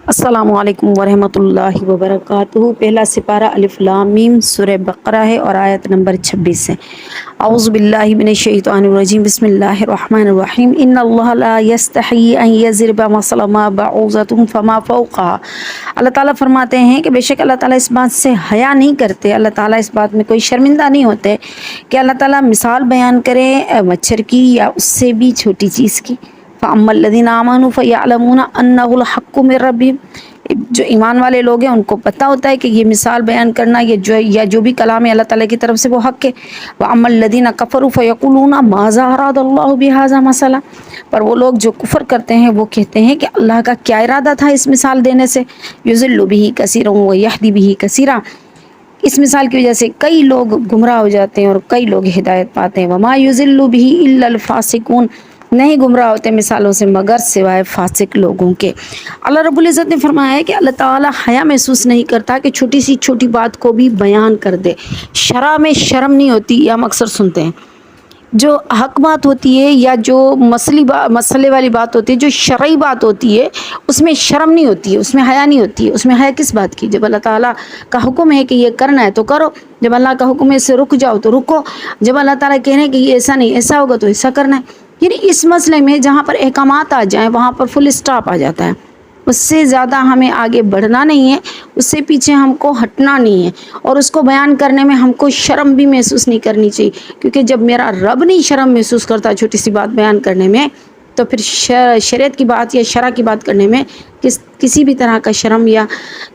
السلام علیکم ورحمۃ اللہ وبرکاتہ۔ پہلا سپارہ الف لام میم سورہ بقرہ ہے اور آیت نمبر 26 ہے۔ اعوذ باللہ من الشیطان الرجیم، بسم اللہ الرحمن الرحیم۔ ان اللہ لا یستحیی ان یضرب مثلا ما بعوضۃ فما فوقها۔ اللہ تعالیٰ فرماتے ہیں کہ بے شک اللہ تعالیٰ اس بات سے حیا نہیں کرتے، اللہ تعالیٰ اس بات میں کوئی شرمندہ نہیں ہوتے کہ اللہ تعالیٰ مثال بیان کرے مچھر کی یا اس سے بھی چھوٹی چیز کی۔ فَأَمَّا الَّذِينَ آمَنُوا فَيَعْلَمُونَ أَنَّهُ الْحَقُّ مِن رَّبِّهِمْ۔ جو ایمان والے لوگ ہیں ان کو پتہ ہوتا ہے کہ یہ مثال بیان کرنا یا جو بھی کلام ہے اللہ تعالیٰ کی طرف سے وہ حق ہے۔ وَأَمَّا الَّذِينَ كَفَرُوا فَيَقُولُونَ مَاذَا أَرَادَ اللَّهُ بِهَٰذَا مَثَلًا۔ پر وہ لوگ جو کفر کرتے ہیں وہ کہتے ہیں کہ اللہ کا کیا ارادہ تھا اس مثال دینے سے۔ يُضِلُّ بِهِ كَثِيرًا وَيَهْدِي بِهِ كَثِيرًا۔ اس مثال کی وجہ سے کئی لوگ گمراہ ہو جاتے ہیں اور کئی لوگ ہدایت پاتے ہیں۔ وَمَا يُضِلُّ بِهِ إِلَّا الْفَاسِقُونَ۔ نہیں گمراہ ہوتے مثالوں سے مگر سوائے فاسق لوگوں کے۔ اللہ رب العزت نے فرمایا ہے کہ اللہ تعالیٰ حیا محسوس نہیں کرتا کہ چھوٹی سی چھوٹی بات کو بھی بیان کر دے۔ شرع میں شرم نہیں ہوتی، یہ ہم اکثر سنتے ہیں۔ جو حق بات ہوتی ہے یا جو مسئلے والی بات ہوتی ہے، جو شرعی بات ہوتی ہے، اس میں شرم نہیں ہوتی ہے، اس میں حیا نہیں ہوتی ہے۔ اس میں حیا کس بات کی؟ جب اللہ تعالیٰ کا حکم ہے کہ یہ کرنا ہے تو کرو، جب اللہ کا حکم ہے اس سے رک جاؤ تو رکو، جب اللہ تعالیٰ کہہ رہے ہیں کہ یہ ایسا نہیں ایسا ہوگا تو ایسا کرنا ہے۔ یعنی اس مسئلے میں جہاں پر احکامات آ جائیں وہاں پر فل اسٹاپ آ جاتا ہے، اس سے زیادہ ہمیں آگے بڑھنا نہیں ہے، اس سے پیچھے ہم کو ہٹنا نہیں ہے، اور اس کو بیان کرنے میں ہم کو شرم بھی محسوس نہیں کرنی چاہیے، کیونکہ جب میرا رب نہیں شرم محسوس کرتا چھوٹی سی بات بیان کرنے میں، تو پھر شریعت کی بات یا شرع کی بات کرنے میں کسی بھی طرح کا شرم یا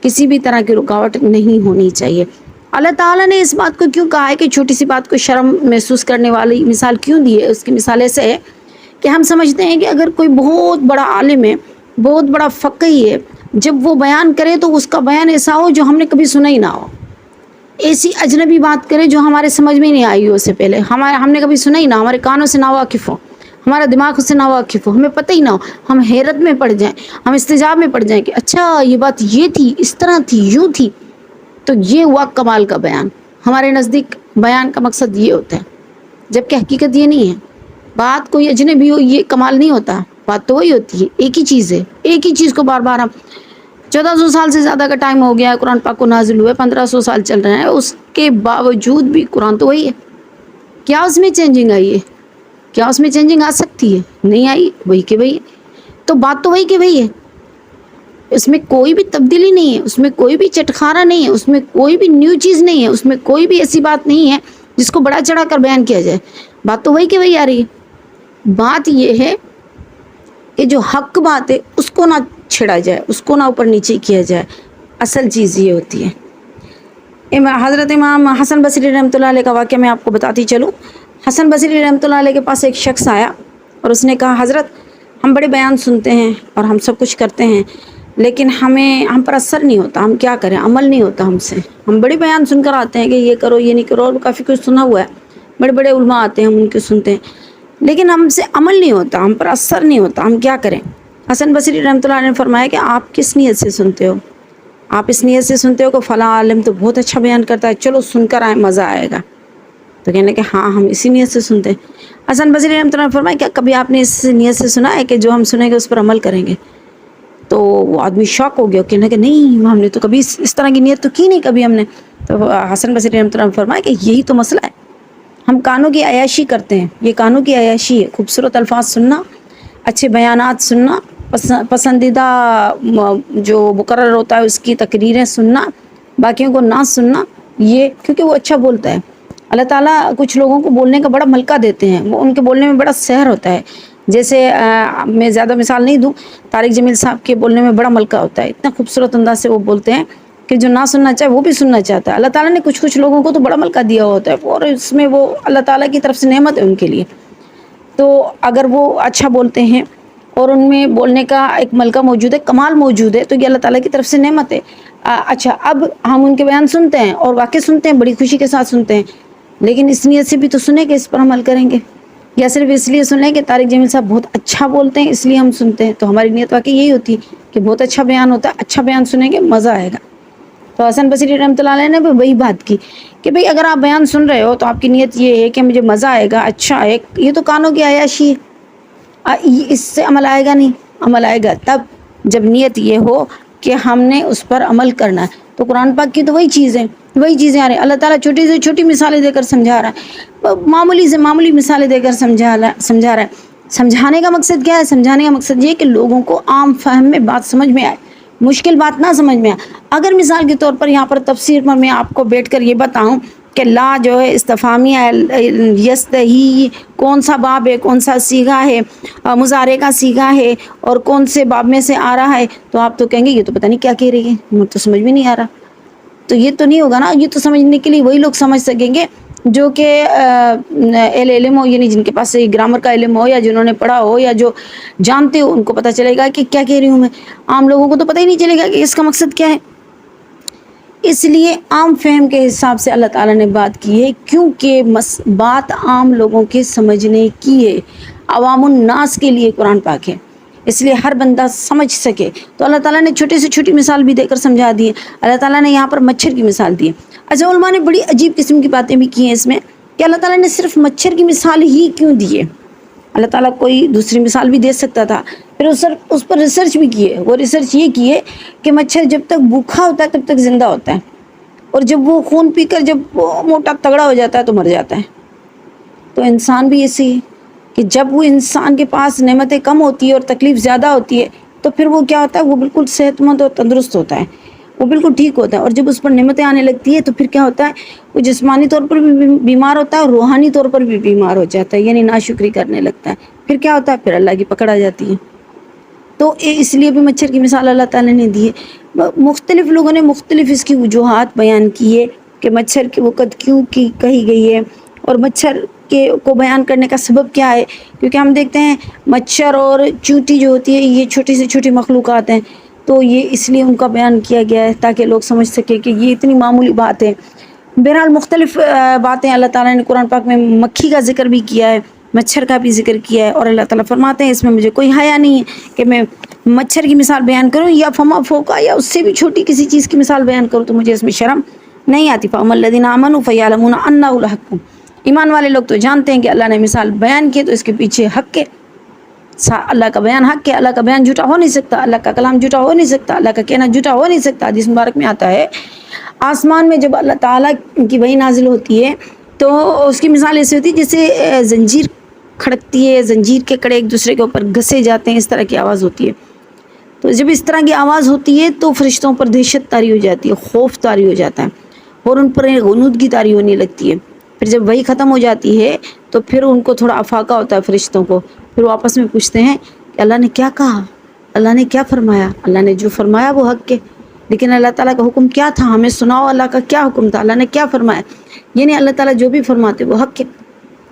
کسی بھی طرح کی رکاوٹ نہیں ہونی چاہیے۔ اللہ تعالیٰ نے اس بات کو کیوں کہا ہے کہ چھوٹی سی بات کو شرم محسوس کرنے والی مثال کیوں دی ہے؟ اس کی مثال ایسے ہے کہ ہم سمجھتے ہیں کہ اگر کوئی بہت بڑا عالم ہے، بہت بڑا فقیہ ہے، جب وہ بیان کرے تو اس کا بیان ایسا ہو جو ہم نے کبھی سنا ہی نہ ہو، ایسی اجنبی بات کرے جو ہمارے سمجھ میں نہیں آئی ہو، اس سے پہلے ہم نے کبھی سنا ہی نہ، ہمارے کانوں سے نا واقف ہو، ہمارا دماغ سے نا واقف ہو، ہمیں پتہ ہی نہ ہو، ہم حیرت میں پڑ جائیں، ہم استعجاب میں پڑ جائیں کہ اچھا یہ بات یہ تھی، اس طرح تھی، یوں تھی۔ تو یہ ہوا کمال کا بیان۔ ہمارے نزدیک بیان کا مقصد یہ ہوتا ہے، جبکہ حقیقت یہ نہیں ہے۔ بات کوئی اجنبی ہو یہ کمال نہیں ہوتا، بات تو وہی ہوتی ہے، ایک ہی چیز ہے، ایک ہی چیز کو بار بار ہم 1400 سال سے زیادہ کا ٹائم ہو گیا ہے قرآن پاک کو نازل ہوئے، 1500 سال چل رہے ہیں، اس کے باوجود بھی قرآن تو وہی ہے۔ کیا اس میں چینجنگ آئی ہے؟ کیا اس میں چینجنگ آ سکتی ہے؟ نہیں آئی، وہی کہ وہی ہے۔ تو بات تو وہی کہ وہی ہے، اس میں کوئی بھی تبدیلی نہیں ہے، اس میں کوئی بھی چٹخارا نہیں ہے، اس میں کوئی بھی نیو چیز نہیں ہے، اس میں کوئی بھی ایسی بات نہیں ہے جس کو بڑا چڑھا کر بیان کیا جائے۔ بات تو وہی کہ وہی آ رہی ہے۔ بات یہ ہے کہ جو حق بات ہے اس کو نہ چھڑا جائے، اس کو نہ اوپر نیچے کیا جائے، اصل چیز یہ ہوتی ہے۔ حضرت امام حسن بصری رحمۃ اللہ علیہ کا واقعہ میں آپ کو بتاتی چلوں۔ حسن بصری رحمۃ اللہ علیہ کے پاس ایک شخص آیا اور اس نے کہا حضرت ہم بڑے بیان سنتے ہیں اور ہم سب کچھ کرتے ہیں، لیکن ہم پر اثر نہیں ہوتا، ہم کیا کریں، عمل نہیں ہوتا ہم سے۔ ہم بڑے بیان سن کر آتے ہیں کہ یہ کرو یہ نہیں کرو، اور کافی کچھ سنا ہوا ہے، بڑے بڑے علماء آتے ہیں ہم ان کے سنتے ہیں، لیکن ہم سے عمل نہیں ہوتا، ہم پر اثر نہیں ہوتا، ہم کیا کریں؟ حسن بصری رحمۃ اللہ علیہ نے فرمایا کہ آپ کس نیت سے سنتے ہو؟ آپ اس نیت سے سنتے ہو کہ فلاں عالم تو بہت اچھا بیان کرتا ہے، چلو سن کر آئے، مزہ آئے گا۔ تو کہنے کہ ہاں ہم اسی نیت سے سنتے ہیں۔ حسن بصری رحمۃ اللہ نے فرمایا کیا کبھی آپ نے اس نیت سے سنا ہے کہ جو ہم سنیں گے اس پر عمل کریں گے؟ تو وہ آدمی شاک ہو گیا، کہنے کہ نہیں ہم نے تو کبھی اس طرح کی نیت تو کی نہیں کبھی ہم نے۔ تو حسن بصری رحمۃ اللہ نے فرمایا کہ یہی تو مسئلہ ہے، ہم کانوں کی عیاشی کرتے ہیں، یہ کانوں کی عیاشی ہے، خوبصورت الفاظ سننا، اچھے بیانات سننا، پسندیدہ جو مقرر ہوتا ہے اس کی تقریریں سننا، باقیوں کو نہ سننا، یہ کیونکہ وہ اچھا بولتا ہے۔ اللہ تعالیٰ کچھ لوگوں کو بولنے کا بڑا ملکہ دیتے ہیں، وہ ان کے بولنے میں بڑا سحر ہوتا ہے۔ جیسے میں زیادہ مثال نہیں دوں، طارق جمیل صاحب کے بولنے میں بڑا ملکہ ہوتا ہے، اتنا خوبصورت انداز سے وہ بولتے ہیں کہ جو نہ سننا چاہے وہ بھی سننا چاہتا ہے۔ اللہ تعالیٰ نے کچھ لوگوں کو تو بڑا ملکہ دیا ہوتا ہے، اور اس میں وہ اللہ تعالیٰ کی طرف سے نعمت ہے ان کے لیے۔ تو اگر وہ اچھا بولتے ہیں اور ان میں بولنے کا ایک ملکہ موجود ہے، کمال موجود ہے، تو یہ اللہ تعالیٰ کی طرف سے نعمت ہے۔ اچھا اب ہم ان کے بیان سنتے ہیں اور واقعی سنتے ہیں، بڑی خوشی کے ساتھ سنتے ہیں، لیکن اس نیت سے بھی تو سنیں کہ اس پر عمل کریں گے، یا صرف اس لیے سنیں کہ طارق جمیل صاحب بہت اچھا بولتے ہیں اس لیے ہم سنتے ہیں؟ تو ہماری نیت واقعی یہی ہوتی ہے کہ بہت اچھا بیان ہوتا ہے، اچھا بیان سنیں گے، مزہ آئے گا۔ تو حسن بصری رحمۃ اللہ علیہ نے بھی وہی بات کی کہ بھئی اگر آپ بیان سن رہے ہو تو آپ کی نیت یہ ہے کہ مجھے مزہ آئے گا، اچھا ہے، یہ تو کانوں کی عیاشی ہے، اس سے عمل آئے گا نہیں۔ عمل آئے گا تب جب نیت یہ ہو کہ ہم نے اس پر عمل کرنا ہے۔ تو قرآن پاک کی تو وہی چیزیں آ رہی ہیں۔ اللہ تعالیٰ چھوٹی سے چھوٹی مثالیں دے کر سمجھا رہا ہے، معمولی سے معمولی مثالیں دے کر سمجھا رہا ہے۔ سمجھانے کا مقصد کیا ہے؟ سمجھانے کا مقصد یہ کہ لوگوں کو عام فہم میں بات سمجھ میں آئے، مشکل بات نہ سمجھ میں آئے۔ اگر مثال کے طور پر یہاں پر تفسیر پر میں آپ کو بیٹھ کر یہ بتاؤں کہ لا جو ہے استفہامیہ یستحی کون سا باب ہے، کون سا صیغہ ہے، مضارع کا صیغہ ہے اور کون سے باب میں سے آ رہا ہے، تو آپ تو کہیں گے یہ تو پتہ نہیں کیا کہہ رہی ہے، مجھے تو سمجھ میں نہیں آ رہا۔ تو یہ تو نہیں ہوگا نا، یہ تو سمجھنے کے لیے وہی لوگ سمجھ سکیں گے جو کہ علم ہو، یعنی جن کے پاس گرامر کا علم ہو یا جنہوں نے پڑھا ہو یا جو جانتے ہو، ان کو پتہ چلے گا کہ کیا کہہ رہی ہوں میں۔ عام لوگوں کو تو پتہ ہی نہیں چلے گا کہ اس کا مقصد کیا ہے۔ اس لیے عام فہم کے حساب سے اللہ تعالیٰ نے بات کی ہے، کیونکہ بات عام لوگوں کے سمجھنے کی ہے، عوام الناس کے لیے قرآن پاک ہے، اس لیے ہر بندہ سمجھ سکے۔ تو اللہ تعالیٰ نے چھوٹی سے چھوٹی مثال بھی دے کر سمجھا دی ہے۔ اللہ تعالیٰ نے یہاں پر مچھر کی مثال دی ہے۔ اچھا، علماء نے بڑی عجیب قسم کی باتیں بھی کی ہیں اس میں کہ اللہ تعالیٰ نے صرف مچھر کی مثال ہی کیوں دی ہے؟ اللہ تعالیٰ کوئی دوسری مثال بھی دے سکتا تھا۔ پھر اس پر ریسرچ بھی کی ہے۔ وہ ریسرچ یہ کی ہے کہ مچھر جب تک بھوکا ہوتا ہے تب تک زندہ ہوتا ہے، اور جب وہ خون پی کر جب وہ موٹا تگڑا ہو جاتا ہے تو مر جاتا ہے۔ تو انسان بھی ایسی ہے کہ جب وہ انسان کے پاس نعمتیں کم ہوتی ہے اور تکلیف زیادہ ہوتی ہے تو پھر وہ کیا ہوتا ہے، وہ بالکل صحت مند اور تندرست ہوتا ہے، وہ بالکل ٹھیک ہوتا ہے۔ اور جب اس پر نعمتیں آنے لگتی ہے تو پھر کیا ہوتا ہے، وہ جسمانی طور پر بھی بیمار ہوتا ہے اور روحانی طور پر بھی بیمار ہو جاتا ہے، یعنی ناشکری کرنے لگتا ہے۔ پھر کیا ہوتا ہے، پھر اللہ کی پکڑ آ جاتی ہے۔ تو اس لیے بھی مچھر کی مثال اللہ تعالیٰ نے دی ہے۔ مختلف لوگوں نے مختلف اس کی وجوہات بیان کی ہے کہ مچھر کی وقت کیوں کی کہی گئی ہے، اور مچھر کو بیان کرنے کا سبب کیا ہے، کیونکہ ہم دیکھتے ہیں مچھر اور چیونٹی جو ہوتی ہے یہ چھوٹی سے چھوٹی مخلوقات ہیں، تو یہ اس لیے ان کا بیان کیا گیا ہے تاکہ لوگ سمجھ سکیں کہ یہ اتنی معمولی بات ہے۔ بہرحال مختلف باتیں اللہ تعالیٰ نے قرآن پاک میں مکھی کا ذکر بھی کیا ہے، مچھر کا بھی ذکر کیا ہے، اور اللہ تعالیٰ فرماتے ہیں اس میں مجھے کوئی حیا نہیں ہے کہ میں مچھر کی مثال بیان کروں یا فما فوقا یا اس سے بھی چھوٹی کسی چیز کی مثال بیان کروں، تو مجھے اس میں شرم نہیں آتی۔ فَأَمَّا الَّذِينَ آمَنُوا فَيَعْلَمُونَ أَنَّهُ الْحَقُّ، ایمان والے لوگ تو جانتے ہیں کہ اللہ نے مثال بیان کی تو اس کے پیچھے حق ہے، اللہ کا بیان حق ہے، اللہ کا بیان جھوٹا ہو نہیں سکتا، اللہ کا کلام جھوٹا ہو نہیں سکتا، اللہ کا کہنا جھوٹا ہو نہیں سکتا۔ حدیث مبارک میں آتا ہے آسمان میں جب اللہ تعالیٰ کی وحی نازل ہوتی ہے تو اس کی مثال ایسی ہوتی ہے جیسے زنجیر کھڑکتی ہے، زنجیر کے کڑے ایک دوسرے کے اوپر گھسے جاتے ہیں، اس طرح کی آواز ہوتی ہے۔ تو جب اس طرح کی آواز ہوتی ہے تو فرشتوں پر دہشت طاری ہو جاتی ہے، خوف طاری ہو جاتا ہے، اور ان پر غنودگی طاری ہونے لگتی ہے۔ پھر جب وحی ختم ہو جاتی ہے تو پھر ان کو تھوڑا افاقہ ہوتا ہے فرشتوں کو، پھر وہ آپس میں پوچھتے ہیں کہ اللہ نے کیا کہا، اللہ نے کیا فرمایا، اللہ نے جو فرمایا وہ حق ہے، لیکن اللہ تعالیٰ کا حکم کیا تھا، ہمیں سناؤ اللہ کا کیا حکم تھا، اللہ نے کیا فرمایا۔ یعنی اللہ تعالیٰ جو بھی فرماتے وہ حق ہے،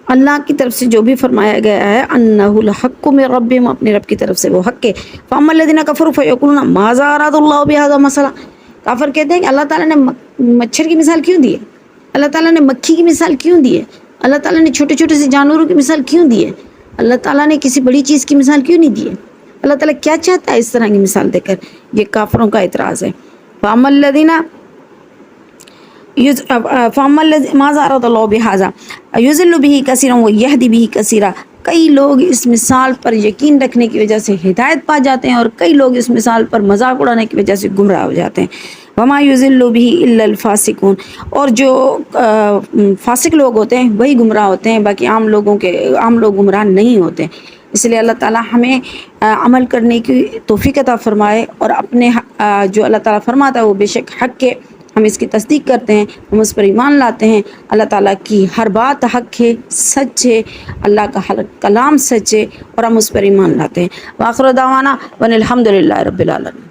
اللہ کی طرف سے جو بھی فرمایا گیا ہے انہ الحق من ربہم، اپنے رب کی طرف سے وہ حق ہے۔ فاما الذین کفروا فیقولون ماذا اراد اللہ بہذا مثلا، کافر کہتے ہیں کہ اللہ تعالیٰ نے مچھر کی مثال کیوں دی ہے، اللہ تعالیٰ نے مکھی کی مثال کیوں دی ہے، اللہ تعالیٰ نے چھوٹے چھوٹے سے جانوروں کی مثال کیوں دی ہے، اللہ تعالیٰ نے کسی بڑی چیز کی مثال کیوں نہیں دی ہے، اللہ تعالیٰ کیا چاہتا ہے اس طرح کی مثال دے کر؟ یہ کافروں کا اعتراض ہے۔ فاما الذین ماذا اراد اللہ بہذا یضل بہ کثیرا ویہدی بہ کثیرا، کئی لوگ اس مثال پر یقین رکھنے کی وجہ سے ہدایت پا جاتے ہیں اور کئی لوگ اس مثال پر مذاق اڑانے کی وجہ سے گمراہ ہو جاتے ہیں۔ وما یضل بہ الا الفاسقون، اور جو فاسق لوگ ہوتے ہیں وہی گمراہ ہوتے ہیں، باقی عام لوگ گمراہ نہیں ہوتے۔ اس لیے اللہ تعالیٰ ہمیں عمل کرنے کی توفیق عطا فرمائے، اور اپنے جو اللہ تعالیٰ فرماتا ہے وہ بے شک حق ہے، ہم اس کی تصدیق کرتے ہیں، ہم اس پر ایمان لاتے ہیں۔ اللہ تعالیٰ کی ہر بات حق ہے، سچ ہے، اللہ کا ہر کلام سچ ہے، اور ہم اس پر ایمان لاتے ہیں۔ وآخر دعوانا وان الحمد للہ رب العالمین۔